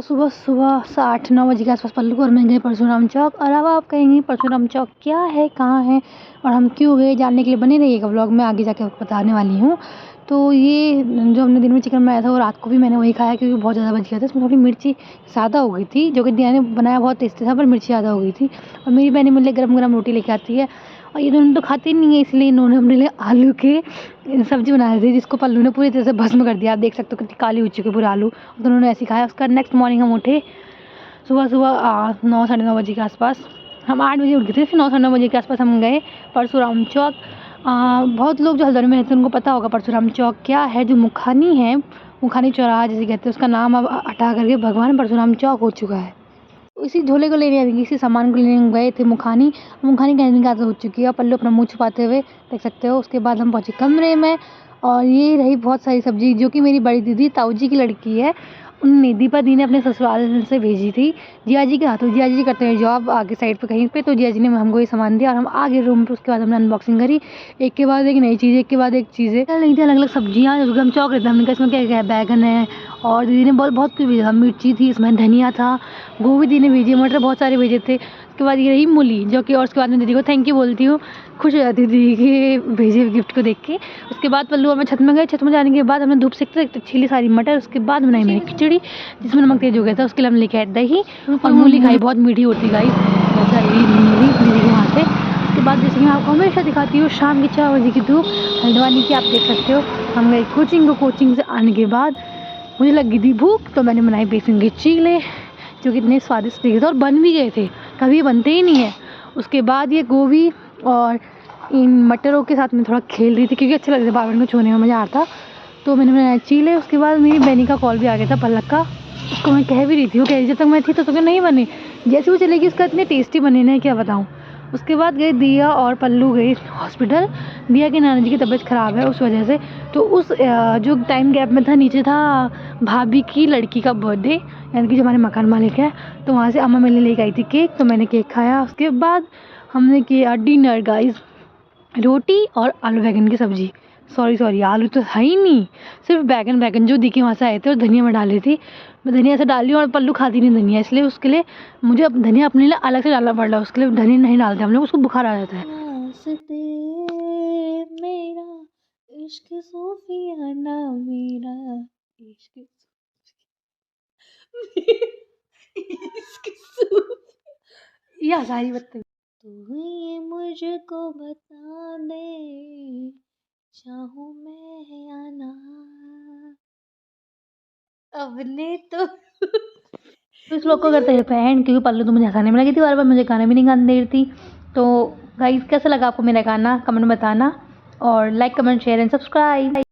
तो सुबह सुबह 8-9 बजे के आसपास पल्लू और मैं गए परशुराम चौक। और अब आप कहेंगे परशुराम चौक क्या है, कहाँ है और हम क्यों गए, जानने के लिए बने रहिएगा व्लॉग में, आगे जाके आपको बताने वाली हूँ। तो ये जो हमने दिन में चिकन बनाया था वो रात को भी मैंने वही खाया, क्योंकि बहुत ज़्यादा बच गया था। इसमें थोड़ी मिर्ची ज़्यादा हो गई थी, जो कि दिया ने बनाया बहुत टेस्टी था, पर मिर्ची ज़्यादा हो गई थी। और मेरी बहन मेरे लिए गरम रोटी लेके आती है, और ये दोनों तो खाते नहीं है, इसलिए इन्होंने अपने लिए आलू के सब्ज़ी बना दी थी, जिसको पल्लू ने पूरी तरह से भस्म कर दिया। आप देख सकते हो कितनी काली हो चुकी है पूरे आलू। तो उन्होंने ऐसे ही खाया। उसका नेक्स्ट मॉर्निंग हम उठे सुबह सुबह 9 साढ़े 9 बजे के आसपास। हम 8 बजे उठ गए थे, फिर 9 साढ़े 9 बजे के आसपास हम गए परशुराम चौक। बहुत लोग जो हल्द्वानी में रहते हैं उनको पता होगा परशुराम चौक क्या है। जो मुखानी है, मुखानी चौराहा जिसे कहते हैं, उसका नाम अब हटा करके भगवान परशुराम चौक हो चुका है। इसी झोले को लेने यानी कि इसी सामान को लेने हम गए थे मुखानी। मुखानी कहने की आदत हो चुकी है, और पल्लू अपना मुँह छुपाते हुए देख सकते हो। उसके बाद हम पहुँचे कमरे में, और ये रही बहुत सारी सब्ज़ी जो कि मेरी बड़ी दीदी ताऊ जी की लड़की है, उनने दीपा दी ने अपने ससुराल से भेजी थी जिया जी के हाथों। जिया जी करते हैं जॉब आगे साइड पे कहीं पे, तो जिया जी ने हमको ये सामान दिया और हम आ गए रूम पे। उसके बाद हमने अनबॉक्सिंग करी, एक के बाद एक नई चीज़, एक के बाद एक चीज़ें नहीं थी, अलग अलग सब्जियाँ। जो कि हम चौक रहे थे, हमने कहा इसमें क्या क्या है, बैगन है, और दीदी ने बहुत कुछ भेजा था। मिर्ची थी, इसमें धनिया था, गोभी दी ने भेजी, मटर बहुत सारे भेजे थे। उसके बाद ये रही मूली, जो कि, और उसके बाद मैं दीदी को थैंक यू बोलती हूँ, खुश हो जाती थी कि भेजे गिफ्ट को देख के। उसके बाद पल्लू और मैं छत में गए। छत में जाने के बाद हमने धूप सेकते सेकते छीली सारी मटर। उसके बाद बनाई मैंने खिचड़ी, जिसमें नमक तेज हो गया था। उसके लिए हम लेके आए दही और मूली खाई, बहुत मीठी होती गाइस, वैसे आई मूली दीदी के वहाँ से। उसके बाद जैसे मैं आपको हमेशा दिखाती हूँ, शाम की 4 बजे की धूप हल्द्वानी की, आप देख सकते हो। हम गए कोचिंग से आने के बाद मुझे लगी थी भूख, तो मैंने बनाई बेसन के चीले, जो कि इतने स्वादिष्ट दिखे थे और बन भी गए थे, कभी बनते ही नहीं है। उसके बाद ये गोभी और इन मटरों के साथ में थोड़ा खेल रही थी, क्योंकि अच्छा लग रहा था, बावन को छूने में मज़ा आता। तो मैंने बनाया चीले। उसके बाद मेरी बहनी का कॉल भी आ गया था, पलक का। उसको मैं कह भी रही थी, वो कह रही जब तक मैं थी तो नहीं बने, जैसे वो चलेगी उसका इतने टेस्टी बने ना, क्या बताऊँ। उसके बाद गए दिया और पल्लू गए हॉस्पिटल। दिया के नाना जी की तबीयत ख़राब है, उस वजह से। तो उस जो टाइम गैप में था, नीचे था भाभी की लड़की का बर्थडे, यानी कि जो हमारे मकान मालिक है, तो वहाँ से अम्मा मेरे लिए लेके आई थी केक, तो मैंने केक खाया। उसके बाद हमने किया डिनर गाइस, रोटी और आलू बैंगन की सब्ज़ी। सॉरी आलू तो है ही नहीं, सिर्फ बैगन जो दिखे वहाँ से आए थे, और धनिया में डाली थी। मैं धनिया से डाली और पल्लू खाती नहीं धनिया, इसलिए उसके लिए मुझे अब धनिया अपने लिए अलग से डालना पड़ रहा है। उसके लिए धनिया नहीं डालते हम लोग, उसको बुखार आ जाता है। मेरा इश्क सूफियाना, मेरा इश्क या सारी बत्ती तू ये मुझको बता दे, चाहूँ मैं या ना। अब ने तो इस लोग को करते हैं एंड, क्योंकि पल्लू तो मुझे हंसाने में लगी थी, बार मुझे गाना भी नहीं गाने दे रही थी। तो गाइस कैसा लगा आपको मेरा गाना, कमेंट में बताना, और like comment share and subscribe.